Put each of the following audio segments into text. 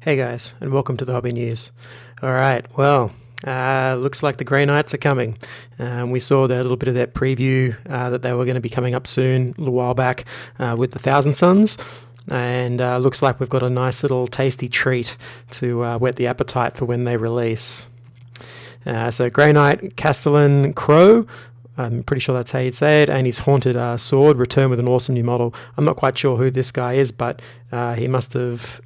Hey guys, and welcome to the Hobby News. Alright, well, looks like the Grey Knights are coming. We saw that little bit of that preview that they were going to be coming up soon, a little while back, with the Thousand Suns. And looks like we've got a nice little tasty treat to whet the appetite for when they release. So Grey Knight Castellan Crowe, I'm pretty sure that's how you'd say it, and his haunted sword returned with an awesome new model. I'm not quite sure who this guy is, but he must have...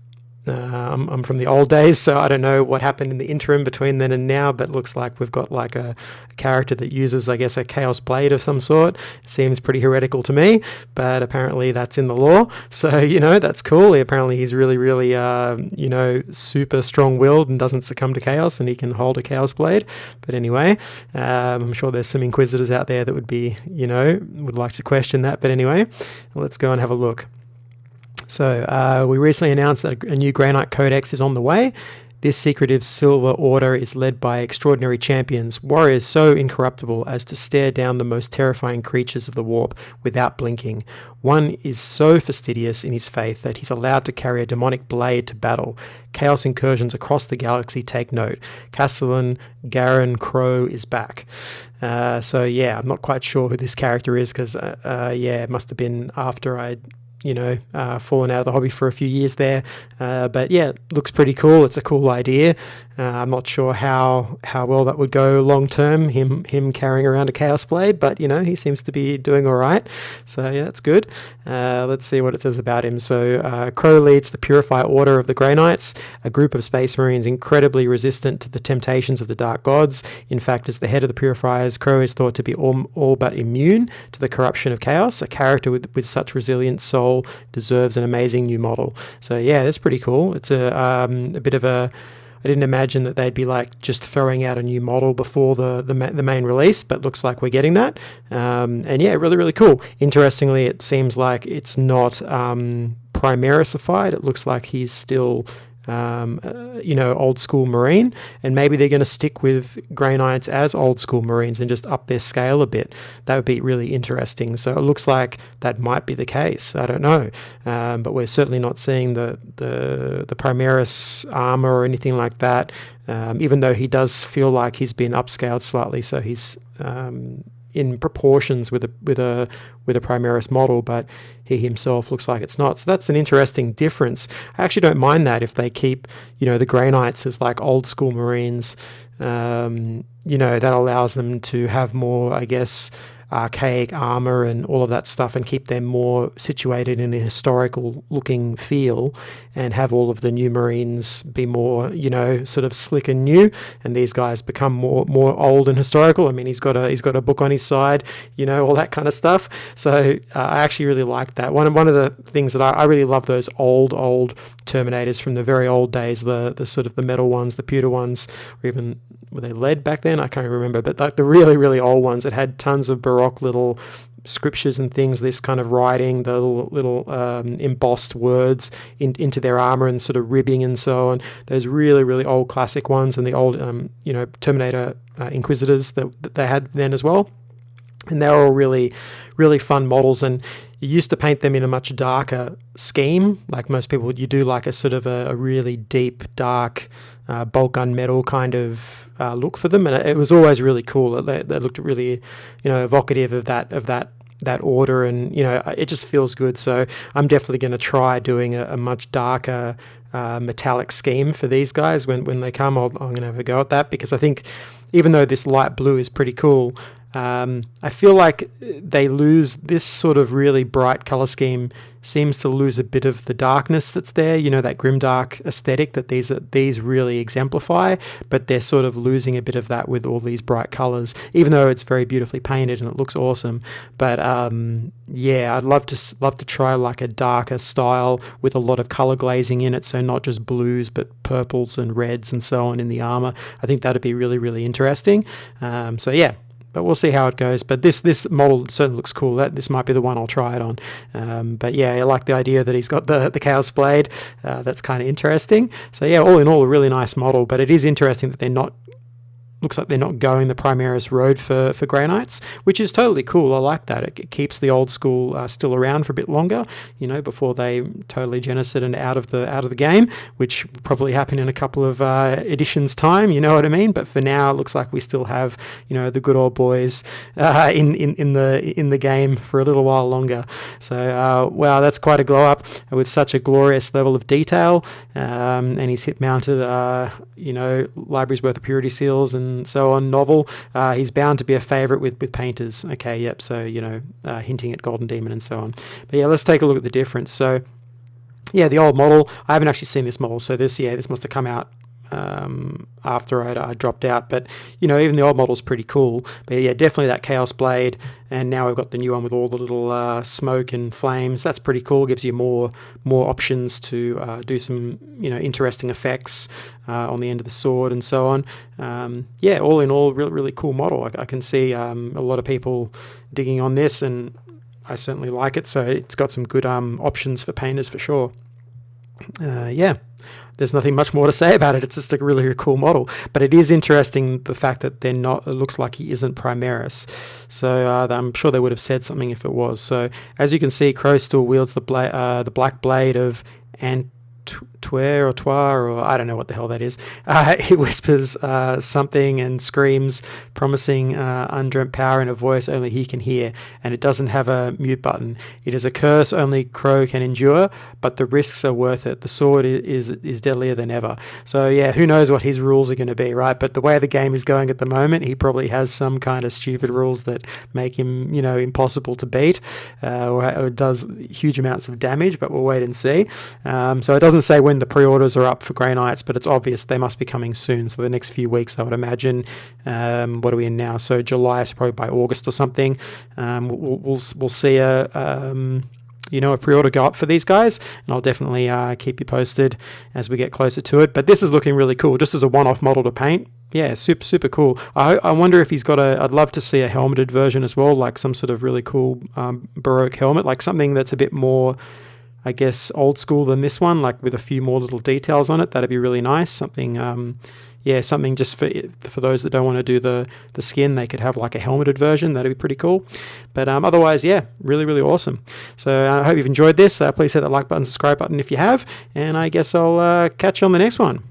I'm from the old days, so I don't know what happened in the interim between then and now, but looks like we've got like a character that uses, I guess, a chaos blade of some sort. It seems pretty heretical to me, but apparently that's in the lore, so, that's cool. Apparently he's really, super strong-willed and doesn't succumb to chaos, and he can hold a chaos blade. But anyway, I'm sure there's some inquisitors out there that would be, would like to question that, but anyway, let's go and have a look. So we recently announced that a new Grey Knight Codex is on the way. This secretive silver order is led by extraordinary champions, warriors so incorruptible as to stare down the most terrifying creatures of the warp without blinking. One is so fastidious in his faith that he's allowed to carry a demonic blade to battle. Chaos incursions across the galaxy take note. Castellan Crowe is back. I'm not quite sure who this character is because, it must have been after I'd fallen out of the hobby for a few years there. But yeah, it looks pretty cool. It's a cool idea. I'm not sure how well that would go long term, him carrying around a Chaos Blade, but he seems to be doing all right. So yeah, that's good. Let's see what it says about him. So Crowe leads the Purify Order of the Grey Knights, a group of Space Marines incredibly resistant to the temptations of the Dark Gods. In fact, as the head of the Purifiers, Crowe is thought to be all but immune to the corruption of chaos. A character with such resilient soul deserves an amazing new model. So yeah, that's pretty cool. It's a bit of a... I didn't imagine that they'd be like just throwing out a new model before the main release, but looks like we're getting that. And yeah, really cool. Interestingly, it seems like it's not Primarisified. It looks like he's still old school Marine, and maybe they're going to stick with Grey Knights as old school Marines and just up their scale a bit. That would be really interesting. So it looks like that might be the case. I don't know, but we're certainly not seeing the Primaris armor or anything like that. Even though he does feel like he's been upscaled slightly, so he's in proportions with a Primaris model, but he himself looks like it's not. So that's an interesting difference. I actually don't mind that if they keep, the Grey Knights as like old school Marines. That allows them to have more, I guess, archaic armor and all of that stuff, and keep them more situated in a historical looking feel, and have all of the new Marines be more, sort of slick and new, and these guys become more old and historical. I mean, he's got a book on his side, all that kind of stuff. So I actually really like that. One of the things that I really love, those old Terminators from the very old days, the sort of the metal ones, the pewter ones, or even, were they lead back then? I can't remember, but like the really old ones that had tons of Baroque little scriptures and things, this kind of writing, the little embossed words into their armor and sort of ribbing and so on. Those really old classic ones, and the old Terminator Inquisitors that they had then as well. And they're all really fun models, and you used to paint them in a much darker scheme. Like most people, you do like a sort of a really deep, dark, bulk gunmetal kind of look for them, and it was always really cool. They looked really, evocative of that order, and it just feels good. So I'm definitely going to try doing a much darker metallic scheme for these guys when they come. I'm going to have a go at that, because I think even though this light blue is pretty cool, I feel like they lose this sort of really bright color scheme, seems to lose a bit of the darkness that's there, that grimdark aesthetic that these really exemplify, but they're sort of losing a bit of that with all these bright colors, even though it's very beautifully painted and it looks awesome. But I'd love to try like a darker style with a lot of color glazing in it, so not just blues but purples and reds and so on in the armor. I think that'd be really interesting. But we'll see how it goes. But this model certainly looks cool. This might be the one I'll try it on. But yeah, I like the idea that he's got the Chaos Blade. That's kind of interesting. So yeah, all in all, a really nice model. But it is interesting that they're not looks like they're not going the Primaris road for Grey Knights, which is totally cool. I like that. It keeps the old school still around for a bit longer, you know, before they totally genocide and out of the game, which will probably happen in a couple of editions time, you know what I mean? But for now, it looks like we still have, you know, the good old boys in the game for a little while longer. So wow, that's quite a glow up with such a glorious level of detail, and he's hip mounted, you know, library's worth of purity seals and so on novel. He's bound to be a favorite with painters. Okay, yep. So, you know, hinting at Golden Demon and so on. But yeah, let's take a look at the difference. So yeah, the old model, I haven't actually seen this model, so this must have come out after I dropped out, but you know, even the old model's pretty cool. But yeah, definitely that Chaos Blade, and now we've got the new one with all the little smoke and flames. That's pretty cool. Gives you more options to do some, you know, interesting effects on the end of the sword and so on. Yeah, all in all, really cool model. I can see a lot of people digging on this, and I certainly like it. So it's got some good options for painters for sure. Yeah, there's nothing much more to say about it. It's just a really cool model. But it is interesting the fact that they're not. It looks like he isn't Primaris. So I'm sure they would have said something if it was. So as you can see, Crowe still wields the black blade of or I don't know what the hell that is. He whispers something and screams, promising undreamt power in a voice only he can hear, and it doesn't have a mute button. It is a curse only Crowe can endure, but the risks are worth it. The sword is deadlier than ever. So yeah, who knows what his rules are going to be, right? But the way the game is going at the moment, he probably has some kind of stupid rules that make him, you know, impossible to beat, or does huge amounts of damage, but we'll wait and see. So it doesn't say when the pre-orders are up for Grey Knights, but it's obvious they must be coming soon. So the next few weeks, I would imagine. What are we in now? So July, so probably by August or something. We'll see you know, a pre-order go up for these guys, and I'll definitely keep you posted as we get closer to it. But this is looking really cool, just as a one-off model to paint. Yeah, super cool. I wonder if he's got I'd love to see a helmeted version as well, like some sort of really cool Baroque helmet, like something that's a bit more, I guess, old school than this one, like with a few more little details on it. That'd be really nice. Something, yeah, something just for those that don't want to do the skin, they could have like a helmeted version. That'd be pretty cool. But otherwise, yeah, really awesome. So I hope you've enjoyed this. Please hit that like button, subscribe button if you have, and I guess I'll catch you on the next one.